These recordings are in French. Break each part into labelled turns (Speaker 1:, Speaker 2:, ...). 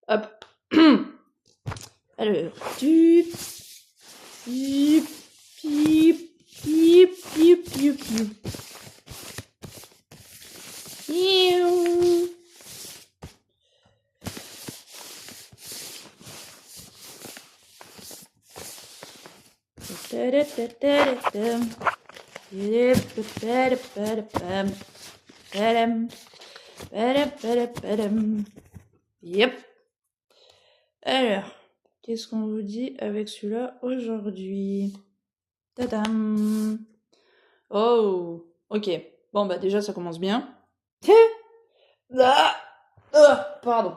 Speaker 1: Hop. Alors, tu... Pip, pip, pip, pip, pip, pip. Miaou. Yep. Alors, qu'est-ce qu'on vous dit avec celui-là aujourd'hui? Tadam. Oh, ok. Bon, bah déjà, ça commence bien. Pardon.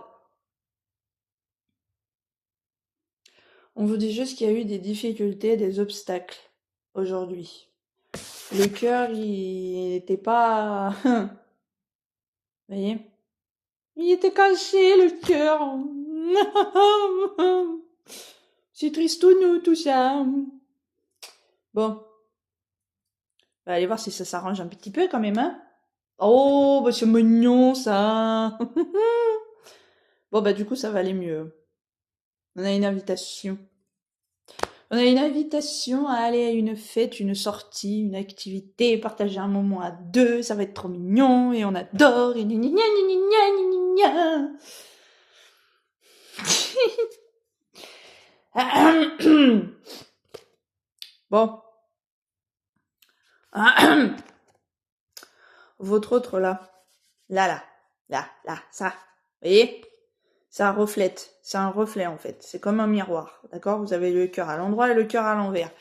Speaker 1: On vous dit juste qu'il y a eu des difficultés, des obstacles aujourd'hui. Le cœur, il était pas... Vous voyez? Il était caché, le cœur. C'est tristounou, tout ça. Bon. On va aller voir si ça s'arrange un petit peu quand même, hein. Oh, bah c'est mignon, ça. Bon, bah du coup, ça va aller mieux. On a une invitation. On a une invitation à aller à une fête, une sortie, une activité, partager un moment à deux, ça va être trop mignon, et on adore, et gna gna gna gna gna gna gna. Bon. Votre autre là. Là, ça. Vous voyez? Ça reflète. C'est un reflet en fait. C'est comme un miroir. D'accord? Vous avez le cœur à l'endroit et le cœur à l'envers.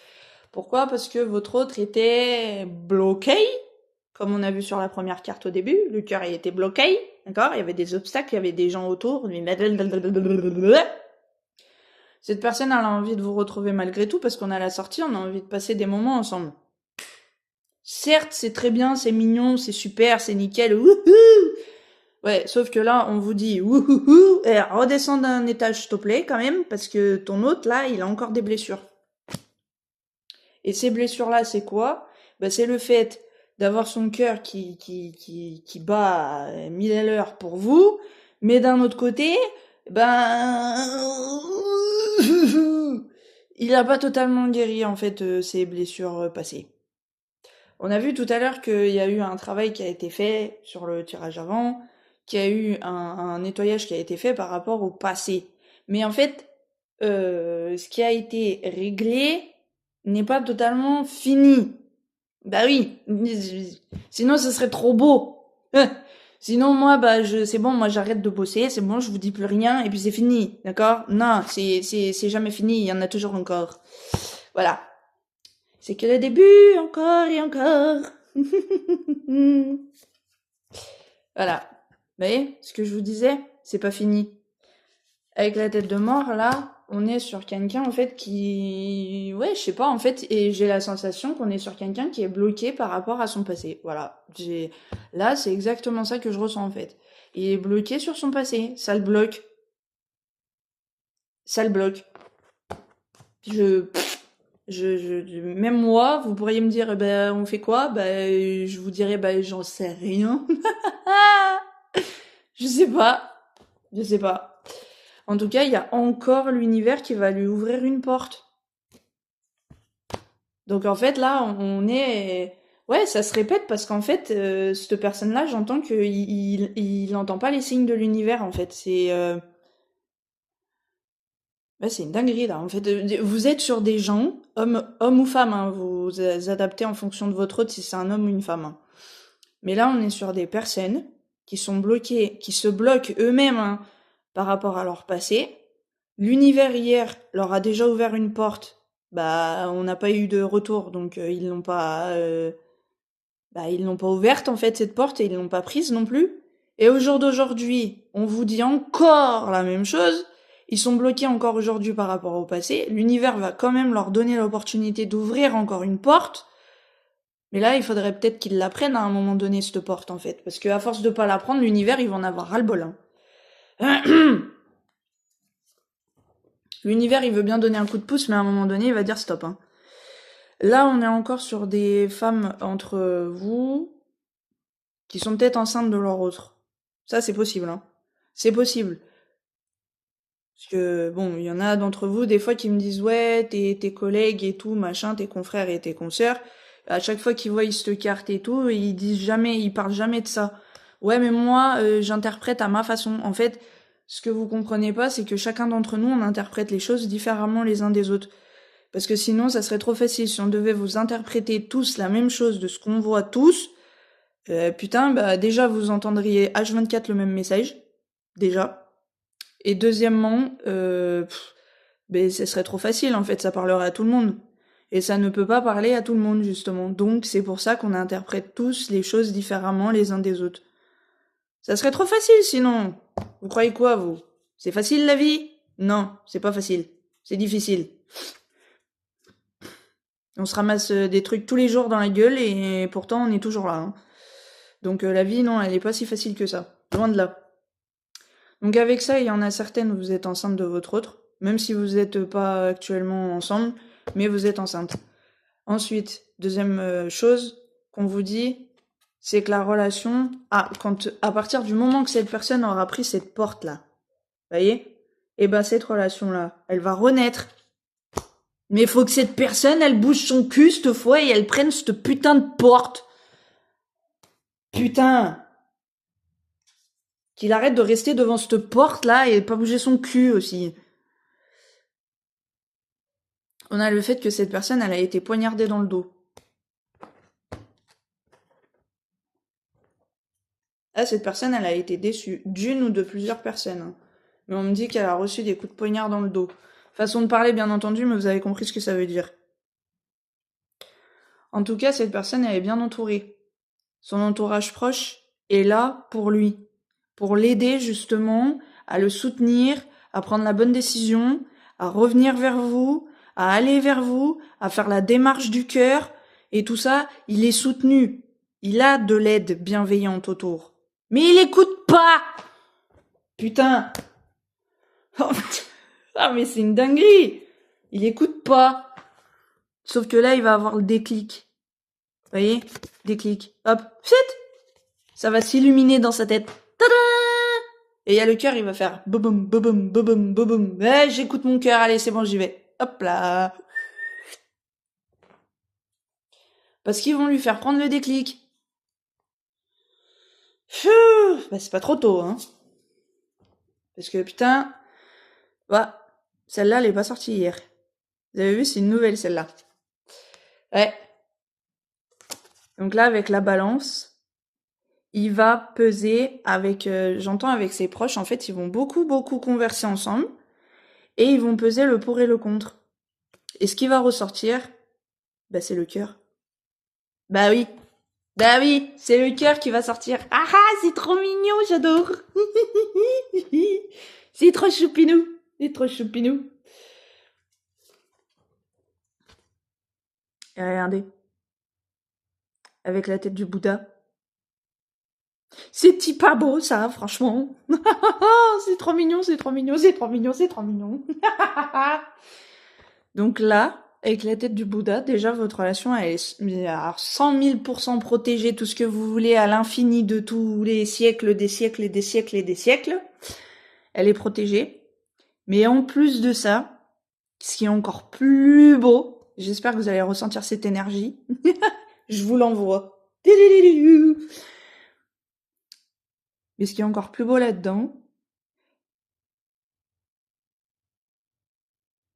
Speaker 1: Pourquoi? Parce que votre autre était bloqué. Comme on a vu sur la première carte au début. Le cœur il était bloqué. D'accord? Il y avait des obstacles, il y avait des gens autour. Cette personne elle a envie de vous retrouver malgré tout parce qu'on a la sortie, on a envie de passer des moments ensemble. Certes, c'est très bien, c'est mignon, c'est super, c'est nickel. Wouhou! Ouais, sauf que là, on vous dit wouhouhou, et redescends d'un étage, s'il te plaît, quand même, parce que ton hôte, là, il a encore des blessures. Et ces blessures-là, c'est quoi? Bah, c'est le fait d'avoir son cœur qui bat à 1000 à l'heure pour vous, mais d'un autre côté, ben, il a pas totalement guéri, en fait, ses blessures passées. On a vu tout à l'heure qu'il y a eu un travail qui a été fait sur le tirage avant, qu'il y a eu un nettoyage qui a été fait par rapport au passé. Mais en fait, ce qui a été réglé n'est pas totalement fini. Bah oui, sinon ce serait trop beau. Sinon moi bah c'est bon, moi j'arrête de bosser, c'est bon, je vous dis plus rien et puis c'est fini, d'accord? Non, c'est jamais fini, il y en a toujours encore. Voilà. C'est que le début, encore et encore. Voilà. Vous voyez, ce que je vous disais, c'est pas fini. Avec la tête de mort, là, on est sur quelqu'un, en fait, qui... Ouais, je sais pas, en fait, et j'ai la sensation qu'on est sur quelqu'un qui est bloqué par rapport à son passé. Voilà. Là, c'est exactement ça que je ressens, en fait. Il est bloqué sur son passé. Ça le bloque. Ça le bloque. Même moi, vous pourriez me dire, ben, on fait quoi? Ben, je vous dirais, ben, j'en sais rien. Je sais pas. Je sais pas. En tout cas, il y a encore l'univers qui va lui ouvrir une porte. Donc en fait, là, on est... Ouais, ça se répète parce qu'en fait, cette personne-là, j'entends qu'il entend pas les signes de l'univers, en fait. Ouais, c'est une dinguerie, là. En fait, vous êtes sur des gens, hommes ou femmes, hein, vous adaptez en fonction de votre hôte si c'est un homme ou une femme, hein. Mais là, on est sur des personnes qui sont bloquées, qui se bloquent eux-mêmes, hein, par rapport à leur passé. L'univers hier leur a déjà ouvert une porte. Bah, on n'a pas eu de retour, donc ils l'ont pas ouverte en fait cette porte et ils l'ont pas prise non plus. Et au jour d'aujourd'hui, on vous dit encore la même chose. Ils sont bloqués encore aujourd'hui par rapport au passé. L'univers va quand même leur donner l'opportunité d'ouvrir encore une porte. Mais là, il faudrait peut-être qu'ils la prennent à un moment donné, cette porte, en fait. Parce qu'à force de pas la prendre, l'univers, il va en avoir ras-le-bol, hein. L'univers, il veut bien donner un coup de pouce, mais à un moment donné, il va dire stop, hein. Là, on est encore sur des femmes entre vous qui sont peut-être enceintes de leur autre. Ça, c'est possible, hein. C'est possible. Parce que, bon, il y en a d'entre vous, des fois, qui me disent, ouais, tes collègues et tout, machin, tes confrères et tes consoeurs, à chaque fois qu'ils voient cette carte et tout, ils disent jamais, ils parlent jamais de ça. Ouais, mais moi, j'interprète à ma façon. En fait, ce que vous comprenez pas, c'est que chacun d'entre nous, on interprète les choses différemment les uns des autres. Parce que sinon, ça serait trop facile. Si on devait vous interpréter tous la même chose de ce qu'on voit tous, putain, bah, déjà, vous entendriez H24 le même message. Déjà. Et deuxièmement, ben, ce serait trop facile, en fait, ça parlerait à tout le monde. Et ça ne peut pas parler à tout le monde, justement. Donc, c'est pour ça qu'on interprète tous les choses différemment les uns des autres. Ça serait trop facile, sinon. Vous croyez quoi, vous? C'est facile, la vie? Non, c'est pas facile. C'est difficile. On se ramasse des trucs tous les jours dans la gueule et pourtant on est toujours là. Hein. Donc la vie, non, elle est pas si facile que ça. Loin de là. Donc avec ça, il y en a certaines où vous êtes enceinte de votre autre, même si vous n'êtes pas actuellement ensemble, mais vous êtes enceinte. Ensuite, deuxième chose qu'on vous dit, c'est que la relation, à partir du moment que cette personne aura pris cette porte-là, voyez, et ben cette relation-là, elle va renaître. Mais il faut que cette personne, elle bouge son cul cette fois et elle prenne cette putain de porte. Putain. Qu'il arrête de rester devant cette porte-là et pas bouger son cul aussi. On a le fait que cette personne, elle a été poignardée dans le dos. Ah, cette personne, elle a été déçue. D'une ou de plusieurs personnes. Hein. Mais on me dit qu'elle a reçu des coups de poignard dans le dos. Façon de parler, bien entendu, mais vous avez compris ce que ça veut dire. En tout cas, cette personne, elle est bien entourée. Son entourage proche est là pour lui. Pour l'aider, justement, à le soutenir, à prendre la bonne décision, à revenir vers vous, à aller vers vous, à faire la démarche du cœur. Et tout ça, il est soutenu. Il a de l'aide bienveillante autour. Mais il écoute pas! Putain! Ah, mais c'est une dinguerie! Il écoute pas! Sauf que là, il va avoir le déclic. Vous voyez? Déclic. Hop! Pfft! Ça va s'illuminer dans sa tête. Tada! Et il y a le cœur, il va faire boum, boum, boum, boum. Ouais, j'écoute mon cœur, allez, c'est bon, j'y vais. Hop là! Parce qu'ils vont lui faire prendre le déclic. Bah, c'est pas trop tôt, hein. Parce que putain, bah, celle-là, elle est pas sortie hier. Vous avez vu, c'est une nouvelle, celle-là. Ouais. Donc là, avec la balance, il va peser avec, j'entends avec ses proches, en fait, ils vont beaucoup converser ensemble. Et ils vont peser le pour et le contre. Et ce qui va ressortir, bah, c'est le cœur. Bah oui. Bah oui, c'est le cœur qui va sortir. Ah ah, c'est trop mignon, j'adore. C'est trop choupinou. C'est trop choupinou. Et regardez. Avec la tête du Bouddha. C'est pas beau, ça, franchement. C'est trop mignon, c'est trop mignon, c'est trop mignon, c'est trop mignon. Donc là, avec la tête du Bouddha, déjà votre relation elle est à 100 000% protégée, tout ce que vous voulez à l'infini de tous les siècles, des siècles et des siècles et des siècles. Elle est protégée. Mais en plus de ça, ce qui est encore plus beau, j'espère que vous allez ressentir cette énergie. Je vous l'envoie. Mais ce qui est encore plus beau là-dedans,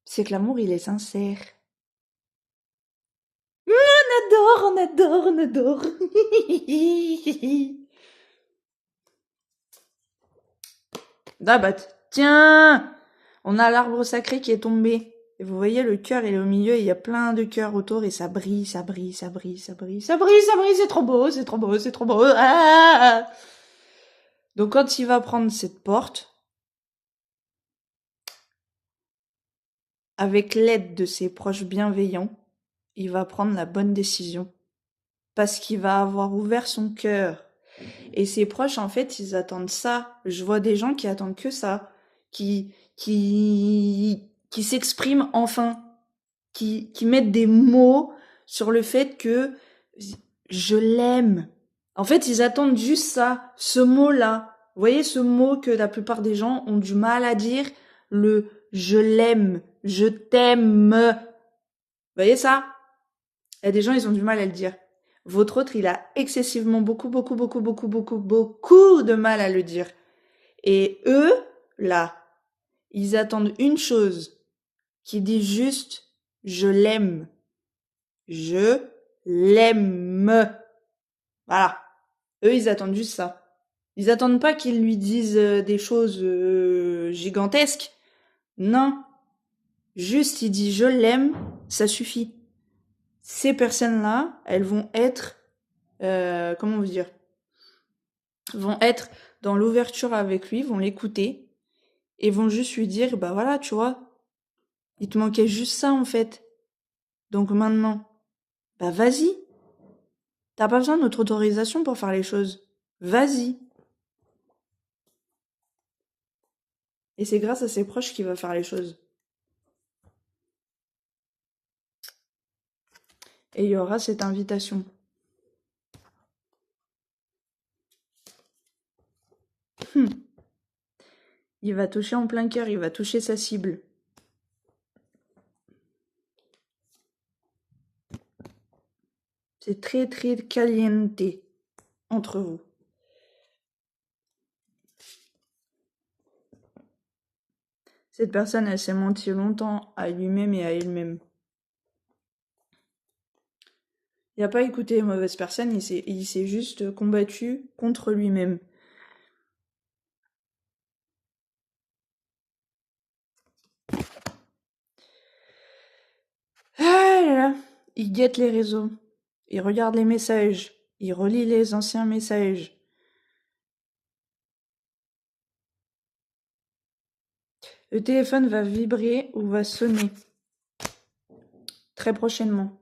Speaker 1: c'est que l'amour, il est sincère. On adore, on adore. Ah bah tiens, on a l'arbre sacré qui est tombé. Et vous voyez, le cœur, il est au milieu, et il y a plein de cœurs autour, et ça brille, ça brille, ça brille, ça brille, ça brille, ça brille, c'est trop beau, c'est trop beau, c'est trop beau. Ah. Donc quand il va prendre cette porte, avec l'aide de ses proches bienveillants, il va prendre la bonne décision. Parce qu'il va avoir ouvert son cœur. Et ses proches, en fait, ils attendent ça. Je vois des gens qui attendent que ça. Qui s'expriment enfin. Qui mettent des mots sur le fait que je l'aime. En fait, ils attendent juste ça. Ce mot-là. Vous voyez ce mot que la plupart des gens ont du mal à dire? le je l'aime, je t'aime. Vous voyez ça? Il y a des gens, ils ont du mal à le dire. Votre autre, il a excessivement beaucoup de mal à le dire. Et eux, là, ils attendent une chose, qui dit juste je l'aime. Je l'aime. Voilà. Eux, ils attendent juste ça. Ils attendent pas qu'ils lui disent des choses gigantesques. Non. Juste, il dit je l'aime, ça suffit. Ces personnes-là, elles vont être, comment vous dire, vont être dans l'ouverture avec lui, vont l'écouter et vont juste lui dire, bah voilà, tu vois, il te manquait juste ça en fait. Donc maintenant, bah vas-y. T'as pas besoin de notre autorisation pour faire les choses. Vas-y. Et c'est grâce à ses proches qu'il va faire les choses. Et il y aura cette invitation. Il va toucher en plein cœur, il va toucher sa cible. C'est très très caliente entre vous. Cette personne, elle s'est menti longtemps à lui-même et à elle-même. Il n'a pas écouté les mauvaises personnes, il s'est juste combattu contre lui-même. Ah là là, il guette les réseaux, il regarde les messages, il relit les anciens messages. Le téléphone va vibrer ou va sonner très prochainement.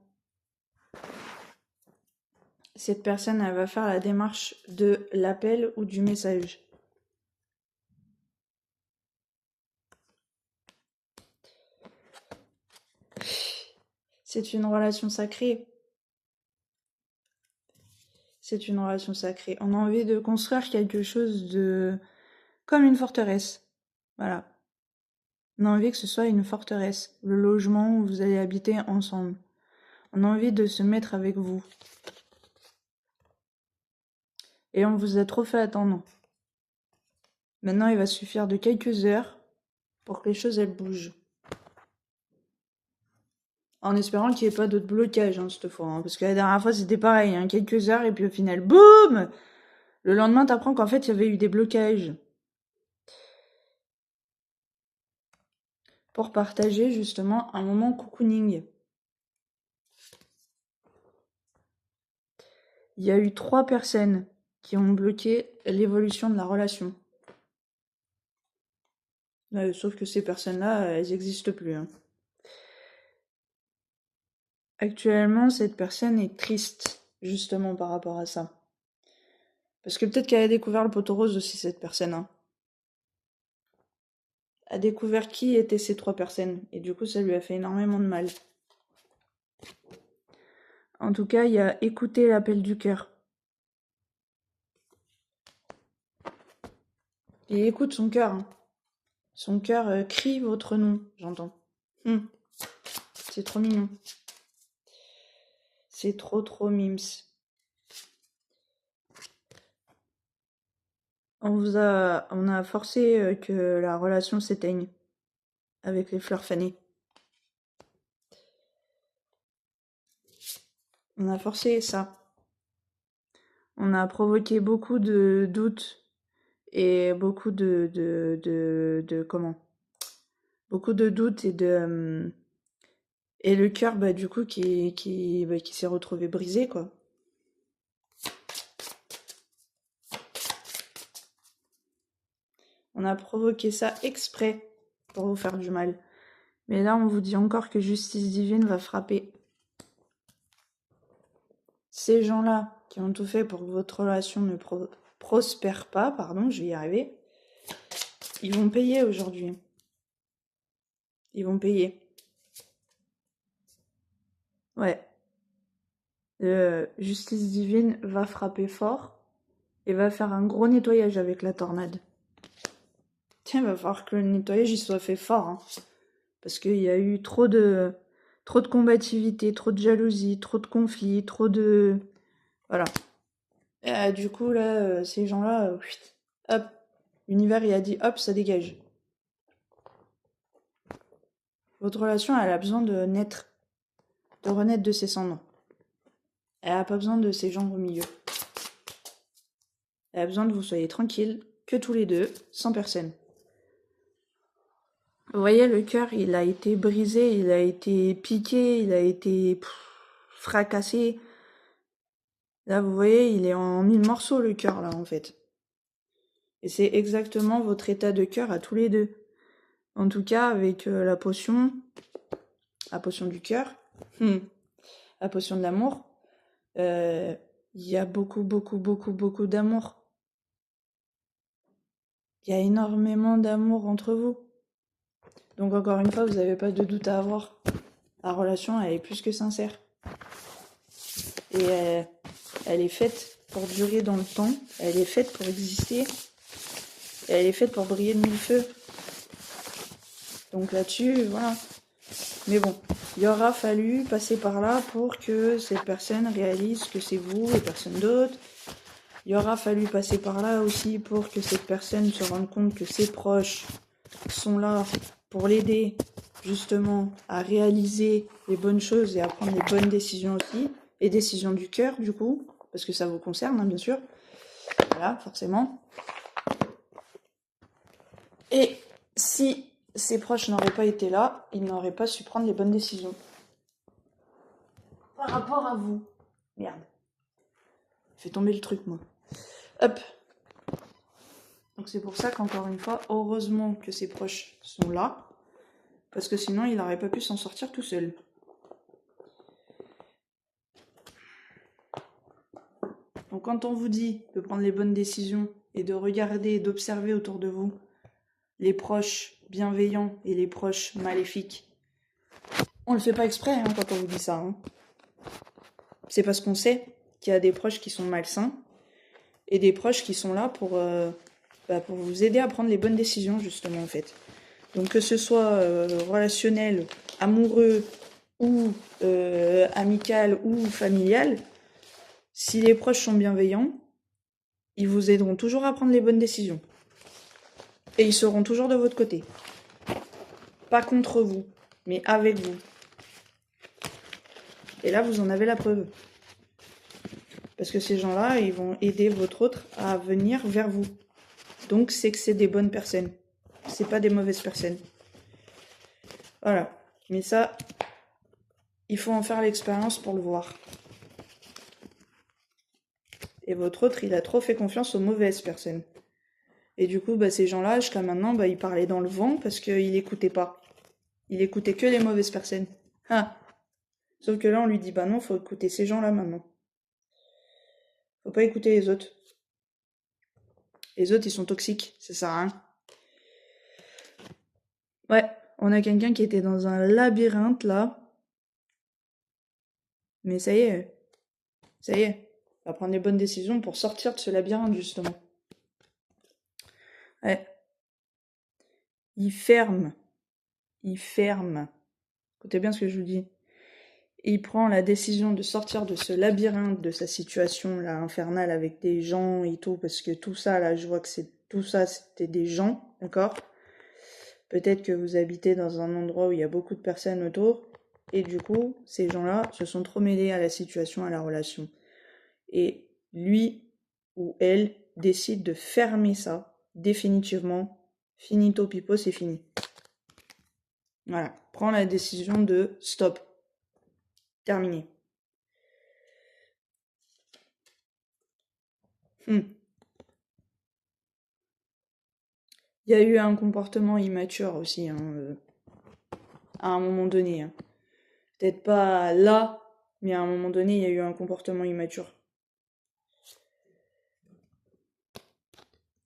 Speaker 1: Cette personne, elle va faire la démarche de l'appel ou du message. C'est une relation sacrée. C'est une relation sacrée. On a envie de construire quelque chose de... comme une forteresse. Voilà. On a envie que ce soit une forteresse. Le logement où vous allez habiter ensemble. On a envie de se mettre avec vous. Et on vous a trop fait attendre. Maintenant, il va suffire de quelques heures pour que les choses, elles bougent. En espérant qu'il n'y ait pas d'autres blocages, cette fois. Parce que la dernière fois, c'était pareil. Quelques heures, et puis au final, boum! Le lendemain, t'apprends qu'en fait, il y avait eu des blocages. Pour partager, justement, un moment cocooning. Il y a eu 3 personnes qui ont bloqué l'évolution de la relation. Sauf que ces personnes-là, elles n'existent plus. Actuellement, cette personne est triste, justement, par rapport à ça. Parce que peut-être qu'elle a découvert le poteau rose aussi, cette personne. A découvert qui étaient ces 3 personnes. Et du coup, ça lui a fait énormément de mal. En tout cas, il y a écouter l'appel du cœur. Et écoute son cœur. Son cœur crie votre nom, j'entends. C'est trop mignon. C'est trop mims. On a forcé que la relation s'éteigne avec les fleurs fanées. On a forcé ça. On a provoqué beaucoup de doutes et beaucoup de comment? Beaucoup de doutes et le cœur, du coup, qui s'est retrouvé brisé, quoi. On a provoqué ça exprès pour vous faire du mal. Mais là, on vous dit encore que justice divine va frapper. Ces gens-là qui ont tout fait pour que votre relation ne prospère pas, pardon, je vais y arriver, ils vont payer aujourd'hui. Ils vont payer. Ouais. Justice divine va frapper fort et va faire un gros nettoyage avec la tornade. Tiens, il va falloir que le nettoyage il soit fait fort, hein. Parce qu'il y a eu trop de combativité, trop de jalousie, trop de conflits, trop de... Voilà. Et, du coup, là, ces gens-là, hop, l'univers il a dit hop, ça dégage. Votre relation, elle a besoin de naître, de renaître de ses cendres. Elle a pas besoin de ces gens au milieu. Elle a besoin que vous soyez tranquilles, que tous les deux, sans personne. Vous voyez, le cœur, il a été brisé, il a été piqué, il a été fracassé. Là, vous voyez, il est en 1000 morceaux, le cœur, là, en fait. Et c'est exactement votre état de cœur à tous les deux. En tout cas, avec la potion du cœur, la potion de l'amour, il y a beaucoup, beaucoup, beaucoup, beaucoup d'amour. Il y a énormément d'amour entre vous. Donc encore une fois, vous n'avez pas de doute à avoir. La relation, elle est plus que sincère. Et elle est faite pour durer dans le temps. Elle est faite pour exister. Et elle est faite pour briller de mille feux. Donc là-dessus, voilà. Mais bon, il aura fallu passer par là pour que cette personne réalise que c'est vous et personne d'autre. Il aura fallu passer par là aussi pour que cette personne se rende compte que ses proches sont là pour l'aider justement à réaliser les bonnes choses et à prendre les bonnes décisions aussi. Les décisions du cœur du coup, parce que ça vous concerne hein, bien sûr. Voilà, forcément. Et si ses proches n'auraient pas été là, il n'aurait pas su prendre les bonnes décisions. Par rapport à vous. Merde. Fais tomber le truc, moi. Hop. Donc c'est pour ça qu'encore une fois, heureusement que ses proches sont là. Parce que sinon, il n'aurait pas pu s'en sortir tout seul. Donc quand on vous dit de prendre les bonnes décisions et de regarder et d'observer autour de vous les proches bienveillants et les proches maléfiques, on le fait pas exprès hein, quand on vous dit ça. Hein. C'est parce qu'on sait qu'il y a des proches qui sont malsains et des proches qui sont là pour vous aider à prendre les bonnes décisions justement en fait. Donc que ce soit relationnel, amoureux ou amical ou familial, si les proches sont bienveillants, ils vous aideront toujours à prendre les bonnes décisions. Et ils seront toujours de votre côté. Pas contre vous, mais avec vous. Et là, vous en avez la preuve. Parce que ces gens-là, ils vont aider votre autre à venir vers vous. Donc, c'est que c'est des bonnes personnes. C'est pas des mauvaises personnes. Voilà. Mais ça, il faut en faire l'expérience pour le voir. Et votre autre, il a trop fait confiance aux mauvaises personnes. Et du coup, ces gens-là, jusqu'à maintenant, ils parlaient dans le vent parce qu'il n'écoutait pas. Il écoutait que les mauvaises personnes. Ah. Sauf que là, on lui dit, non, faut écouter ces gens-là maintenant. Faut pas écouter les autres. Les autres, ils sont toxiques, ça sert à rien. Ouais, on a quelqu'un qui était dans un labyrinthe, là. Mais ça y est. Il va prendre les bonnes décisions pour sortir de ce labyrinthe, justement. Ouais. Il ferme. Écoutez bien ce que je vous dis. Il prend la décision de sortir de ce labyrinthe, de sa situation là infernale avec des gens et tout, parce que tout ça là, je vois que tout ça c'était des gens, d'accord? Peut-être que vous habitez dans un endroit où il y a beaucoup de personnes autour, et du coup, ces gens-là se sont trop mêlés à la situation, à la relation. Et lui ou elle décide de fermer ça, définitivement. Finito pipo, c'est fini. Voilà, prends la décision de stop. Terminé. Il y a eu un comportement immature aussi, à un moment donné. Hein. Peut-être pas là, mais à un moment donné, il y a eu un comportement immature.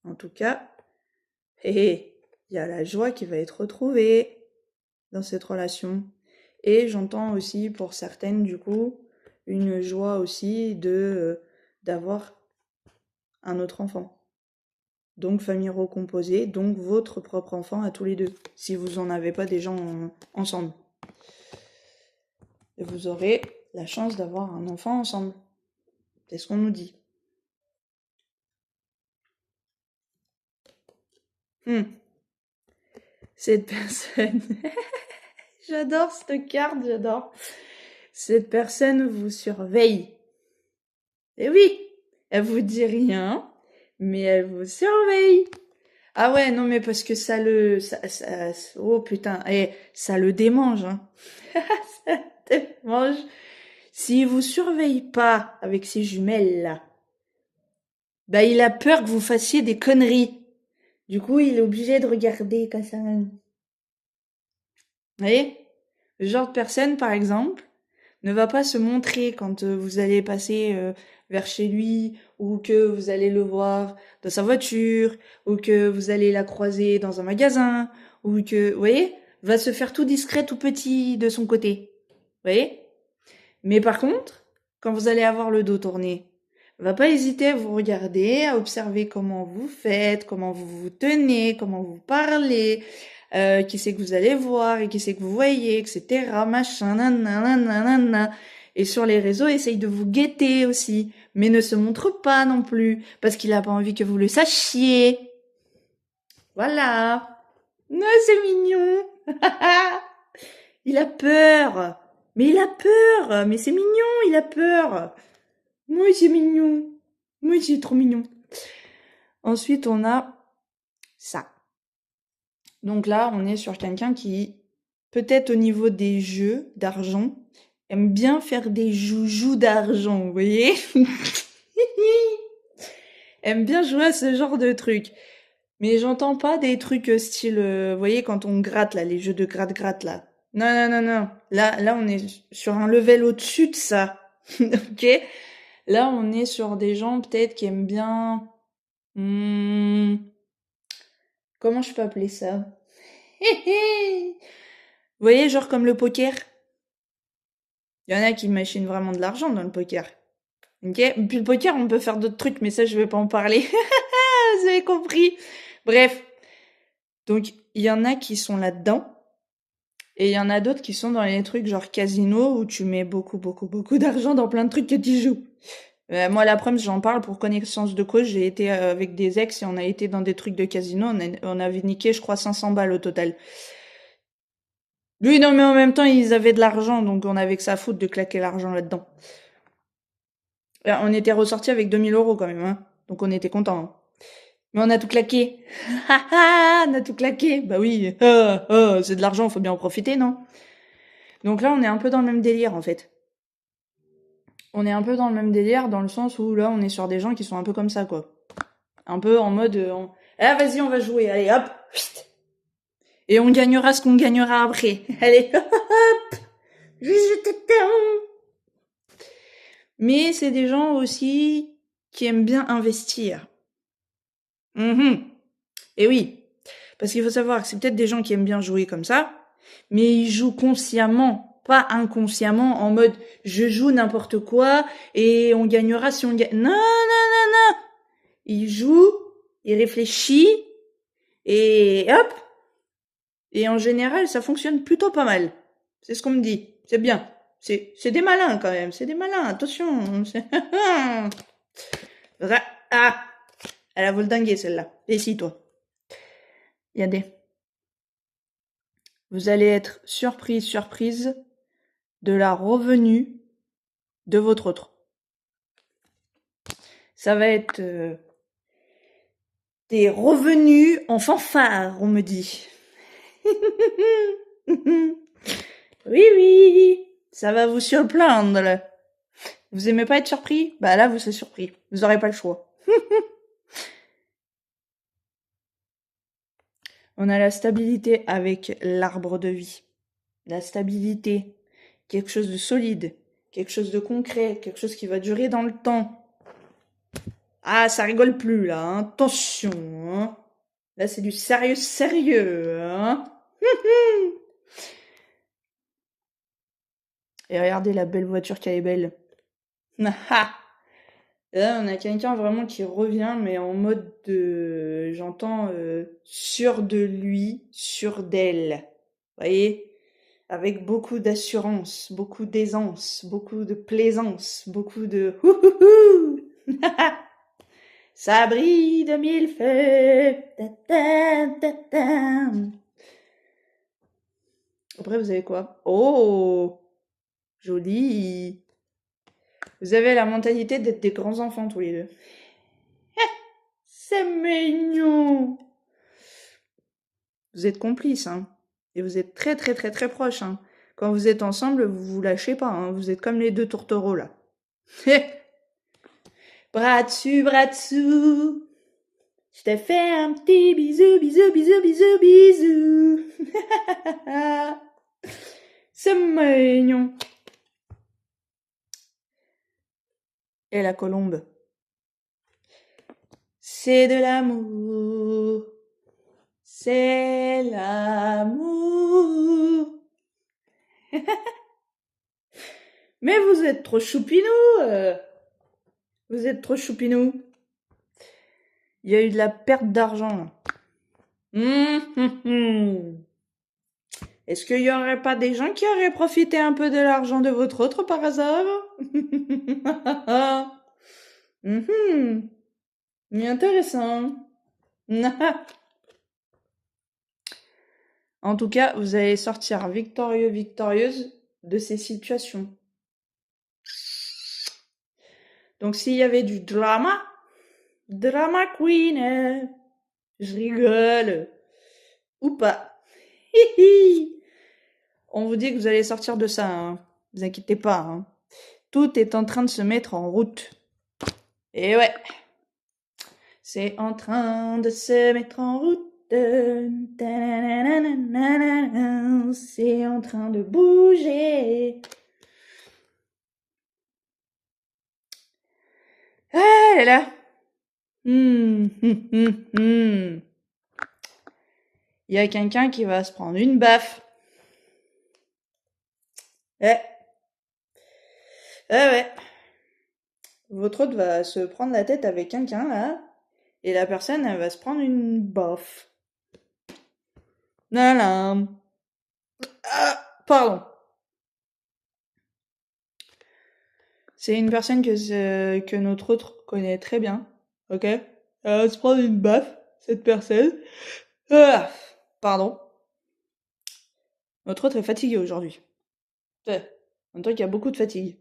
Speaker 1: En tout cas, il y a la joie qui va être retrouvée dans cette relation. Et j'entends aussi pour certaines, du coup, une joie aussi d'avoir un autre enfant. donc famille recomposée, donc votre propre enfant à tous les deux, si vous n'en avez pas déjà ensemble. Et vous aurez la chance d'avoir un enfant ensemble. C'est ce qu'on nous dit. Cette personne... J'adore cette carte, j'adore. Cette personne vous surveille. Et oui, elle vous dit rien, mais elle vous surveille. Ah ouais, non mais parce que oh putain, ça le démange, hein. Ça démange. S'il vous surveille pas avec ces jumelles-là, bah il a peur que vous fassiez des conneries. Du coup, il est obligé de regarder comme ça. Vous voyez? Le genre de personne, par exemple, ne va pas se montrer quand vous allez passer vers chez lui, ou que vous allez le voir dans sa voiture, ou que vous allez la croiser dans un magasin, ou que, vous voyez, va se faire tout discret, tout petit de son côté. Vous voyez? Mais par contre, quand vous allez avoir le dos tourné, va pas hésiter à vous regarder, à observer comment vous faites, comment vous vous tenez, comment vous parlez, qui c'est que vous allez voir et qui c'est que vous voyez, etc. Machin, nanana. Et sur les réseaux, essaye de vous guetter aussi, mais ne se montre pas non plus, parce qu'il a pas envie que vous le sachiez. Voilà. Non, c'est mignon. Il a peur. Mais il a peur. Mais c'est mignon, il a peur. Moi, c'est mignon. Moi, c'est trop mignon. Ensuite, on a ça. Donc là, on est sur quelqu'un qui, peut-être au niveau des jeux d'argent, aime bien faire des joujoux d'argent, vous voyez? Aime bien jouer à ce genre de trucs. Mais j'entends pas des trucs style, vous voyez, quand on gratte, là, les jeux de gratte-gratte, là. Non, non, non, non. Là, on est sur un level au-dessus de ça. Ok? Là, on est sur des gens, peut-être, qui aiment bien... comment je peux appeler ça? Vous voyez, genre comme le poker? Il y en a qui machinent vraiment de l'argent dans le poker. Ok? Puis le poker, on peut faire d'autres trucs, mais ça, je vais pas en parler. Vous avez compris. Bref. Donc, il y en a qui sont là-dedans. Et il y en a d'autres qui sont dans les trucs genre casino où tu mets beaucoup, beaucoup, beaucoup d'argent dans plein de trucs que tu joues. Moi, la preuve, j'en parle pour connaissance de cause. J'ai été avec des ex et on a été dans des trucs de casino. On avait niqué, je crois, 500 balles au total. Oui, non, mais en même temps, ils avaient de l'argent, donc on avait que ça à foutre de claquer l'argent là-dedans. On était ressortis avec 2000 € quand même, hein. Donc on était contents. Hein. Mais on a tout claqué. On a tout claqué. Bah oui, c'est de l'argent, faut bien en profiter, non? Donc là, on est un peu dans le même délire, en fait. On est un peu dans le même délire, dans le sens où là, on est sur des gens qui sont un peu comme ça, quoi. Un peu en mode... Ah, vas-y, on va jouer, allez, hop. Et on gagnera ce qu'on gagnera après. Allez, hop. Je t'attends. Mais c'est des gens aussi qui aiment bien investir. Et oui, parce qu'il faut savoir que c'est peut-être des gens qui aiment bien jouer comme ça, mais ils jouent consciemment, pas inconsciemment, en mode je joue n'importe quoi et on gagnera si on gagne. Non, non, non, non. Ils jouent, ils réfléchissent et hop. Et en général, ça fonctionne plutôt pas mal. C'est ce qu'on me dit. C'est bien. C'est des malins quand même. C'est des malins. Attention. Ah, elle a voldingué celle-là. Et si toi. Il y a des... Vous allez être surprise de la revenue de votre autre. Ça va être des revenus en fanfare, on me dit. Oui, ça va vous surprendre. Là. Vous aimez pas être surpris? Bah là, vous serez surpris. Vous aurez pas le choix. On a la stabilité avec l'arbre de vie. La stabilité. Quelque chose de solide. Quelque chose de concret. Quelque chose qui va durer dans le temps. Ah, ça rigole plus, là. Hein. Attention. Hein. Là, c'est du sérieux. Hein. Et regardez la belle voiture qu'elle est belle. Et là, on a quelqu'un vraiment qui revient, mais en mode de... J'entends sûr de lui, sûr d'elle. Vous voyez? Avec beaucoup d'assurance, beaucoup d'aisance, beaucoup de plaisance, beaucoup de houhouhou. Ça brille de mille feux. Ta ta ta ta. Après, vous avez quoi? Oh, joli. Vous avez la mentalité d'être des grands enfants tous les deux. C'est mignon. Vous êtes complices, hein. Et vous êtes très très très très proches, hein. Quand vous êtes ensemble, vous vous lâchez pas, hein. Vous êtes comme les deux tourtereaux, là. Bras dessus, bras dessous. Je te fais un petit bisou, bisou, bisou, bisou, bisou. C'est mignon. Et la colombe. C'est de l'amour. C'est l'amour. Mais vous êtes trop choupinou. Vous êtes trop choupinou. Il y a eu de la perte d'argent, là. Est-ce qu'il y aurait pas des gens qui auraient profité un peu de l'argent de votre autre par hasard? Intéressant. En tout cas, vous allez sortir victorieux, victorieuse de ces situations. Donc, s'il y avait du drama queen, je rigole. Ou pas. On vous dit que vous allez sortir de ça, hein. Vous inquiétez pas, hein. Tout est en train de se mettre en route. Et ouais. C'est en train de se mettre en route. C'est en train de bouger. Ah là là. Il y a quelqu'un qui va se prendre une baffe. Ouais. Votre hôte va se prendre la tête avec quelqu'un, là. Et la personne, elle va se prendre une baffe. Voilà. Ah, pardon. C'est une personne que notre autre connaît très bien. Ok? Elle va se prendre une baffe, cette personne. Ah, pardon. Notre autre est fatigué aujourd'hui. Ouais. En même temps qu'il y a beaucoup de fatigue.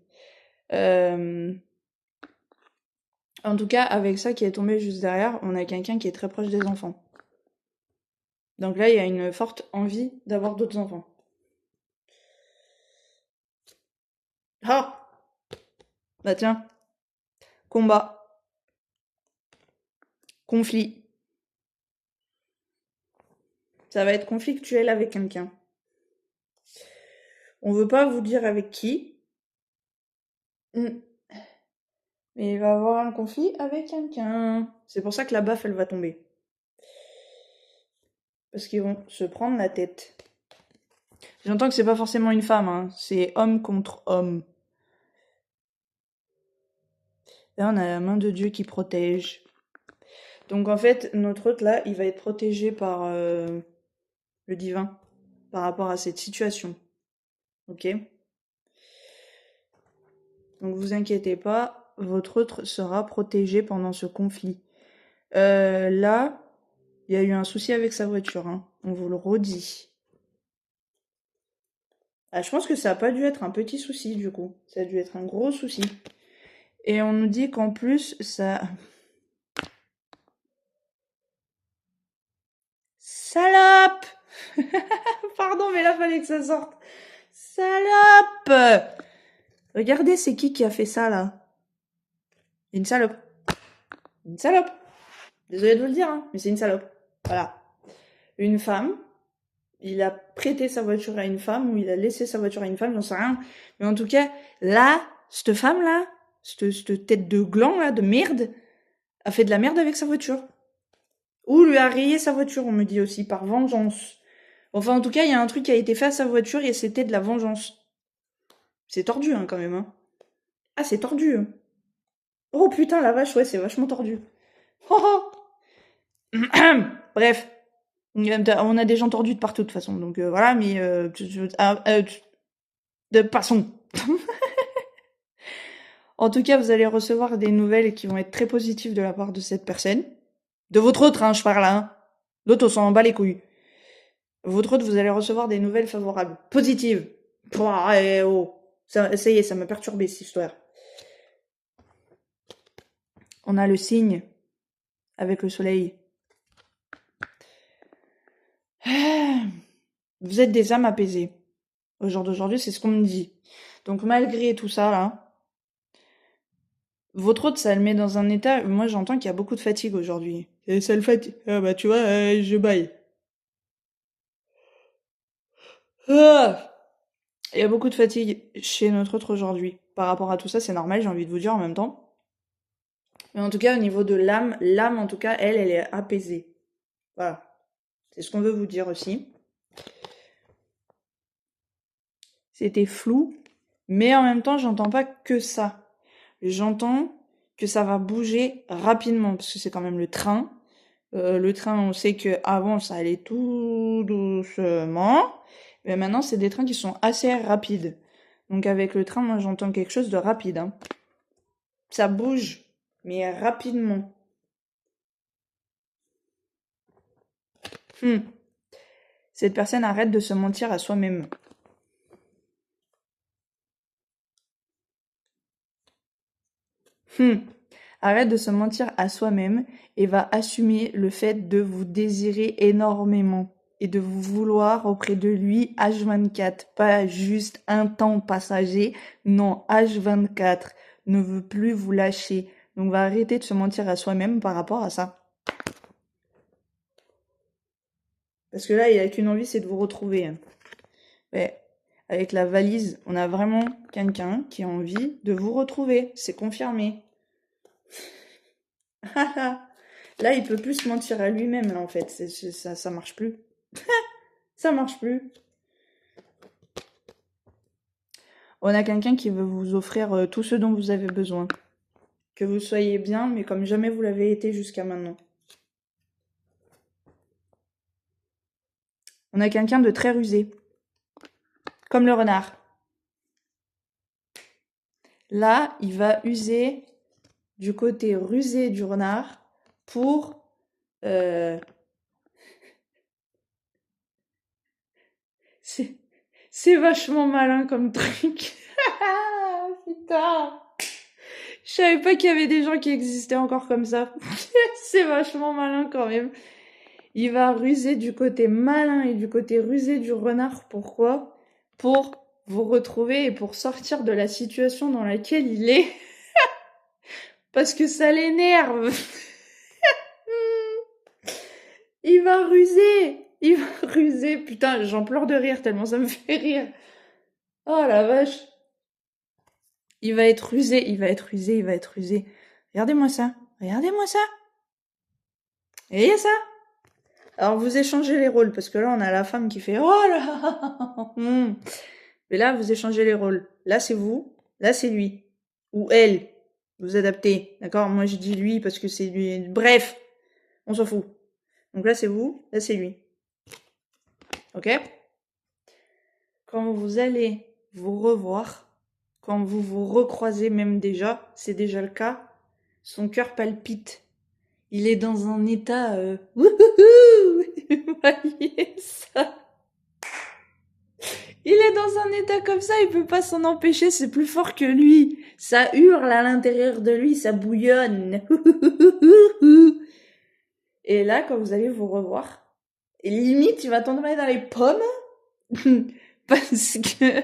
Speaker 1: En tout cas, avec ça qui est tombé juste derrière, on a quelqu'un qui est très proche des enfants. Donc là, il y a une forte envie d'avoir d'autres enfants. Ah! Bah tiens. Combat. Conflit. Ça va être conflictuel avec quelqu'un. On veut pas vous dire avec qui. Mais il va y avoir un conflit avec quelqu'un. C'est pour ça que la baffe, elle va tomber. Parce qu'ils vont se prendre la tête. J'entends que c'est pas forcément une femme, hein. C'est homme contre homme. Là, on a la main de Dieu qui protège. Donc en fait, notre hôte là, il va être protégé par le divin par rapport à cette situation. Ok? Donc vous inquiétez pas, votre hôte sera protégé pendant ce conflit. Là, il y a eu un souci avec sa voiture, hein. On vous le redit. Ah, je pense que ça a pas dû être un petit souci du coup. Ça a dû être un gros souci. Et on nous dit qu'en plus, ça... Salope! Pardon, mais là, fallait que ça sorte. Salope! Regardez, c'est qui a fait ça, là? Une salope. Une salope. Désolée de vous le dire, hein, mais c'est une salope. Voilà. Une femme, il a prêté sa voiture à une femme, ou il a laissé sa voiture à une femme, j'en sais rien. Mais en tout cas, là, cette femme-là, cette tête de gland, là, de merde, a fait de la merde avec sa voiture. Ou lui a rayé sa voiture, on me dit aussi, par vengeance. Enfin, en tout cas, il y a un truc qui a été fait à sa voiture et c'était de la vengeance. C'est tordu, hein, quand même, hein. Ah, c'est tordu, hein. Oh putain, la vache, ouais, c'est vachement tordu. Oh, oh. Bref, on a des gens tordus de partout de toute façon, donc voilà, mais de passons. En tout cas, vous allez recevoir des nouvelles qui vont être très positives de la part de cette personne. De votre autre, hein, je parle, hein. L'autre, on s'en bat les couilles. Votre autre, vous allez recevoir des nouvelles favorables. Positives. Pouah, oh. Ça y est, ça m'a perturbé, cette histoire. On a le signe avec le soleil. Vous êtes des âmes apaisées. Au jour d'aujourd'hui, c'est ce qu'on me dit. Donc malgré tout ça, là, votre autre, ça le met dans un état... Moi, j'entends qu'il y a beaucoup de fatigue aujourd'hui. Et ça le fatigue. Ah bah tu vois, je baille. Ah, il y a beaucoup de fatigue chez notre autre aujourd'hui. Par rapport à tout ça, c'est normal, j'ai envie de vous dire en même temps. Mais en tout cas, au niveau de l'âme, en tout cas, elle est apaisée. Voilà. C'est ce qu'on veut vous dire aussi. C'était flou, mais en même temps, j'entends pas que ça. J'entends que ça va bouger rapidement, parce que c'est quand même le train. Le train, on sait que avant ça allait tout doucement, mais maintenant, c'est des trains qui sont assez rapides. Donc avec le train, moi, j'entends quelque chose de rapide, hein. Ça bouge, mais rapidement. Cette personne arrête de se mentir à soi-même. Arrête de se mentir à soi-même et va assumer le fait de vous désirer énormément et de vous vouloir auprès de lui H24, pas juste un temps passager, non, H24, ne veut plus vous lâcher. Donc va arrêter de se mentir à soi-même par rapport à ça. Parce que là, il n'y a qu'une envie, c'est de vous retrouver. Ouais. Avec la valise, on a vraiment quelqu'un qui a envie de vous retrouver. C'est confirmé. Là, il peut plus se mentir à lui-même, là, en fait. Ça marche plus. Ça marche plus. On a quelqu'un qui veut vous offrir tout ce dont vous avez besoin. Que vous soyez bien, mais comme jamais vous l'avez été jusqu'à maintenant. On a quelqu'un de très rusé. Comme le renard. Là, il va user du côté rusé du renard pour... C'est vachement malin comme truc. Putain. Je savais pas qu'il y avait des gens qui existaient encore comme ça. C'est vachement malin quand même. Il va ruser du côté malin et du côté rusé du renard. Pourquoi? Pour vous retrouver et pour sortir de la situation dans laquelle il est. Parce que ça l'énerve. Il va ruser. Il va ruser. Putain, j'en pleure de rire tellement ça me fait rire. Oh la vache. Il va être rusé, il va être rusé, il va être rusé. Regardez-moi ça. Regardez-moi ça. Et ça. Alors vous échangez les rôles, parce que là on a la femme qui fait oh là. Mais là vous échangez les rôles. Là c'est vous, là c'est lui. Ou elle. Vous adaptez. D'accord? Moi je dis lui parce que c'est lui. Bref, on s'en fout. Donc là c'est vous, là c'est lui. Ok? Quand vous allez vous revoir, quand vous vous recroisez même déjà, c'est déjà le cas, son cœur palpite. Il est dans un état... Wouhouhou. Vous voyez ça? Il est dans un état comme ça, il peut pas s'en empêcher, c'est plus fort que lui. Ça hurle à l'intérieur de lui, ça bouillonne. Et là, quand vous allez vous revoir, et limite, il va tomber dans les pommes, parce que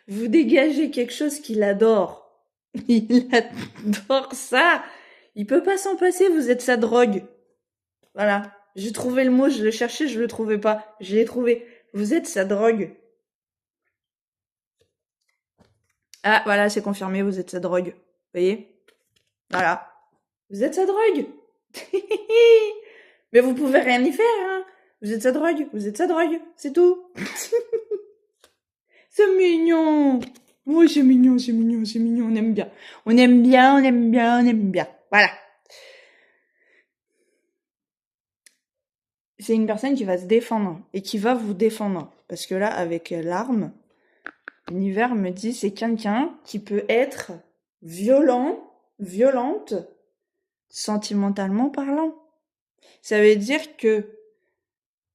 Speaker 1: vous dégagez quelque chose qu'il adore. Il adore ça. Il peut pas s'en passer, vous êtes sa drogue. Voilà. J'ai trouvé le mot, je le cherchais, je le trouvais pas. Je l'ai trouvé. Vous êtes sa drogue. Ah, voilà, c'est confirmé, vous êtes sa drogue. Vous voyez? Voilà. Vous êtes sa drogue. Mais vous pouvez rien y faire, hein. Vous êtes sa drogue, c'est tout. C'est mignon. Oui, c'est mignon, c'est mignon, c'est mignon, on aime bien. On aime bien, on aime bien, on aime bien. Voilà. C'est une personne qui va se défendre et qui va vous défendre. Parce que là, avec l'arme, l'univers me dit c'est quelqu'un qui peut être violent, violente, sentimentalement parlant. Ça veut dire que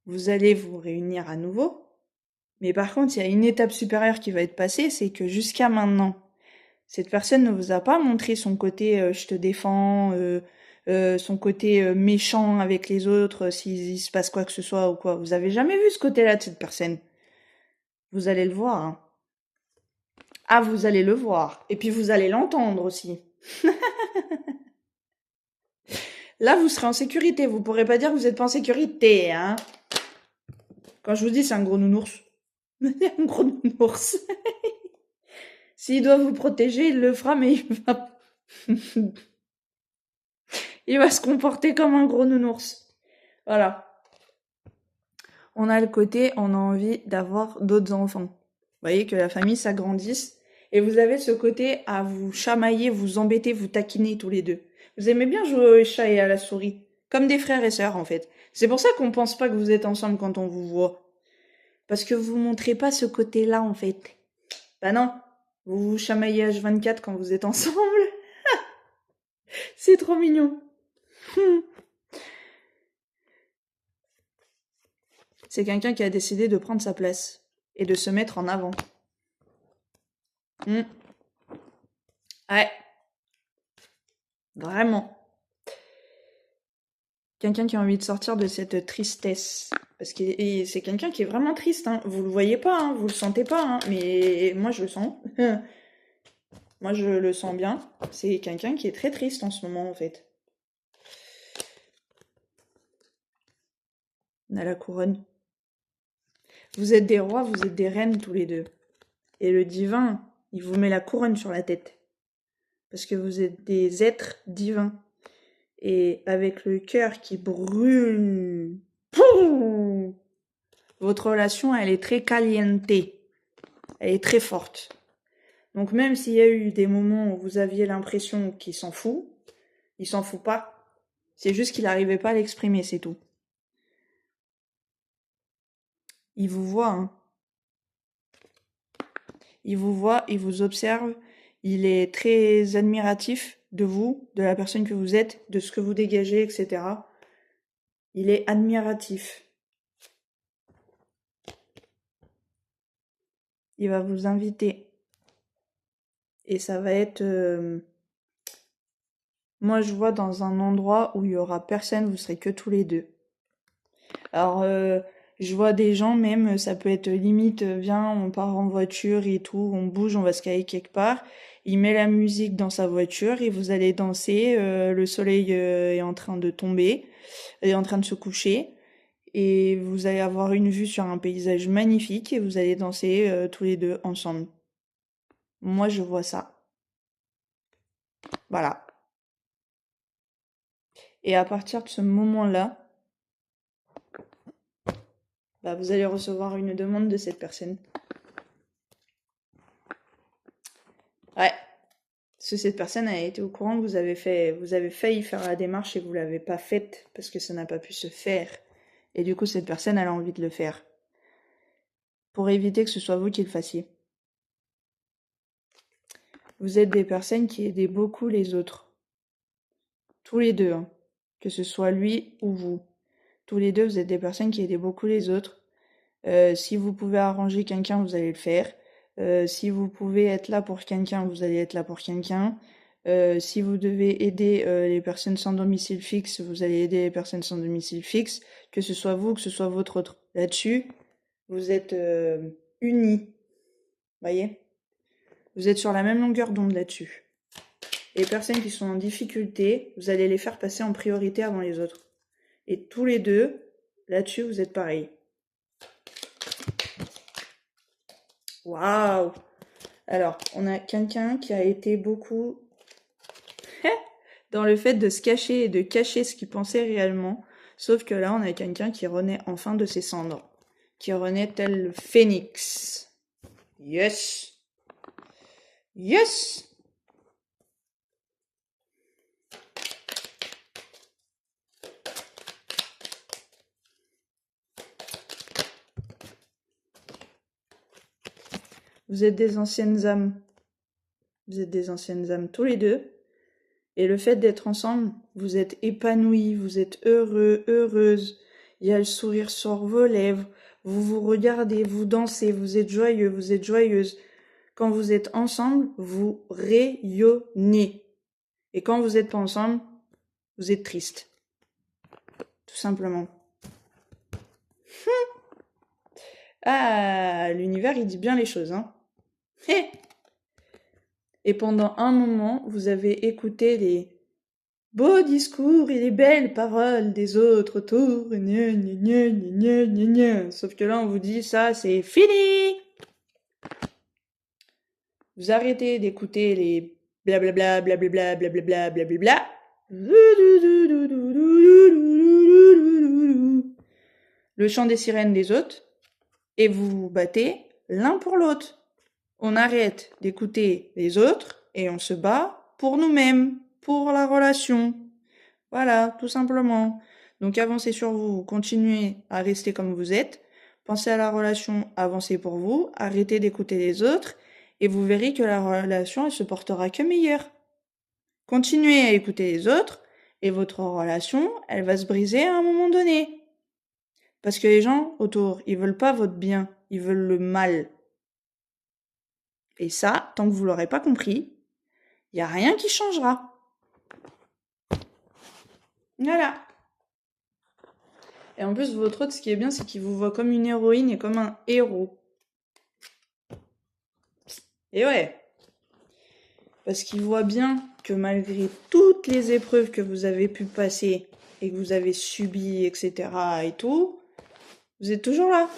Speaker 1: vous allez vous réunir à nouveau. Mais par contre, il y a une étape supérieure qui va être passée, c'est que jusqu'à maintenant, cette personne ne vous a pas montré son côté je te défends, son côté méchant avec les autres, s'il se passe quoi que ce soit ou quoi. Vous avez jamais vu ce côté-là de cette personne. Vous allez le voir. Hein. Ah, vous allez le voir. Et puis vous allez l'entendre aussi. Là, vous serez en sécurité. Vous pourrez pas dire que vous n'êtes pas en sécurité. Hein. Quand je vous dis c'est un gros nounours. un gros nounours. S'il doit vous protéger, il le fera, mais il va se comporter comme un gros nounours. Voilà. On a le côté, on a envie d'avoir d'autres enfants. Vous voyez que la famille s'agrandisse. Et vous avez ce côté à vous chamailler, vous embêter, vous taquiner tous les deux. Vous aimez bien jouer au chat et à la souris. Comme des frères et sœurs, en fait. C'est pour ça qu'on pense pas que vous êtes ensemble quand on vous voit. Parce que vous montrez pas ce côté-là, en fait. Bah non. Vous vous chamaillez H24 quand vous êtes ensemble. C'est trop mignon. C'est quelqu'un qui a décidé de prendre sa place. Et de se mettre en avant. Ouais. Vraiment. Quelqu'un qui a envie de sortir de cette tristesse. Parce que c'est quelqu'un qui est vraiment triste. Hein. Vous le voyez pas, hein, vous le sentez pas. Hein, mais moi, je le sens. Moi, je le sens bien. C'est quelqu'un qui est très triste en ce moment, en fait. On a la couronne. Vous êtes des rois, vous êtes des reines tous les deux. Et le divin, il vous met la couronne sur la tête. Parce que vous êtes des êtres divins. Et avec le cœur qui brûle, poum, votre relation, elle est très caliente. Elle est très forte. Donc même s'il y a eu des moments où vous aviez l'impression qu'il s'en fout, il s'en fout pas. C'est juste qu'il n'arrivait pas à l'exprimer, c'est tout. Il vous voit, hein. Il vous voit, il vous observe, il est très admiratif de vous, de la personne que vous êtes, de ce que vous dégagez, etc. Il est admiratif. Il va vous inviter. Et ça va être... Moi, je vois dans un endroit où il y aura personne, vous serez que tous les deux. Alors, je vois des gens même, ça peut être limite, viens, on part en voiture et tout, on bouge, on va se caler quelque part. Il met la musique dans sa voiture et vous allez danser. Le soleil est en train de tomber, est en train de se coucher. Et vous allez avoir une vue sur un paysage magnifique et vous allez danser tous les deux ensemble. Moi, je vois ça. Voilà. Et à partir de ce moment-là, bah, vous allez recevoir une demande de cette personne. Ouais. Parce que cette personne a été au courant que vous avez failli faire la démarche et vous l'avez pas faite parce que ça n'a pas pu se faire. Et du coup, cette personne, elle a envie de le faire. Pour éviter que ce soit vous qui le fassiez. Vous êtes des personnes qui aident beaucoup les autres. Tous les deux, hein. Que ce soit lui ou vous. Tous les deux, vous êtes des personnes qui aident beaucoup les autres. Si vous pouvez arranger quelqu'un, vous allez le faire. Si vous pouvez être là pour quelqu'un, vous allez être là pour quelqu'un. Si vous devez aider les personnes sans domicile fixe, vous allez aider les personnes sans domicile fixe. Que ce soit vous, que ce soit votre autre. Là-dessus, vous êtes unis. Voyez? Vous êtes sur la même longueur d'onde là-dessus. Et les personnes qui sont en difficulté, vous allez les faire passer en priorité avant les autres. Et tous les deux, là-dessus, vous êtes pareils. Waouh! Alors, on a quelqu'un qui a été beaucoup dans le fait de se cacher et de cacher ce qu'il pensait réellement. Sauf que là, on a quelqu'un qui renaît enfin de ses cendres. Qui renaît tel le phénix. Yes! Yes! Vous êtes des anciennes âmes. Vous êtes des anciennes âmes tous les deux. Et le fait d'être ensemble, vous êtes épanouis, vous êtes heureux, heureuses. Il y a le sourire sur vos lèvres. Vous vous regardez, vous dansez, vous êtes joyeux, vous êtes joyeuse. Quand vous êtes ensemble, vous rayonnez. Et quand vous n'êtes pas ensemble, vous êtes triste. Tout simplement. Ah, l'univers, il dit bien les choses, hein. Et pendant un moment, vous avez écouté les beaux discours et les belles paroles des autres autour. Gna, gna, gna, gna, gna, gna. Sauf que là, on vous dit, ça, c'est fini! Vous arrêtez d'écouter les blablabla, blablabla, blablabla, blablabla. Le chant des sirènes des autres. Et vous vous battez l'un pour l'autre. On arrête d'écouter les autres et on se bat pour nous-mêmes, pour la relation. Voilà, tout simplement. Donc avancez sur vous, continuez à rester comme vous êtes, pensez à la relation, avancez pour vous, arrêtez d'écouter les autres et vous verrez que la relation, elle se portera que meilleure. Continuez à écouter les autres et votre relation, elle va se briser à un moment donné. Parce que les gens autour, ils veulent pas votre bien, ils veulent le mal. Et ça, tant que vous l'aurez pas compris, il n'y a rien qui changera. Voilà. Et en plus, votre autre, ce qui est bien, c'est qu'il vous voit comme une héroïne et comme un héros. Et ouais. Parce qu'il voit bien que malgré toutes les épreuves que vous avez pu passer et que vous avez subies, etc. et tout, vous êtes toujours là.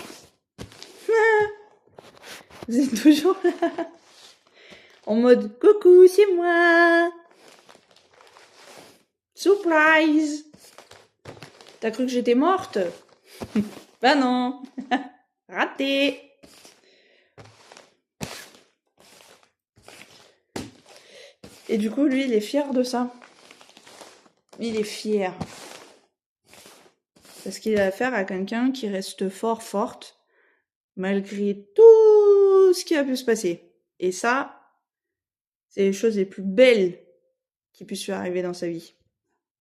Speaker 1: Vous êtes toujours là. En mode, coucou, c'est moi. Surprise. T'as cru que j'étais morte? Bah non. Raté. Et du coup, lui, il est fier de ça. Il est fier. Parce qu'il a affaire à quelqu'un qui reste fort, forte, malgré tout ce qui a pu se passer. Et ça, c'est les choses les plus belles qui puissent lui arriver dans sa vie.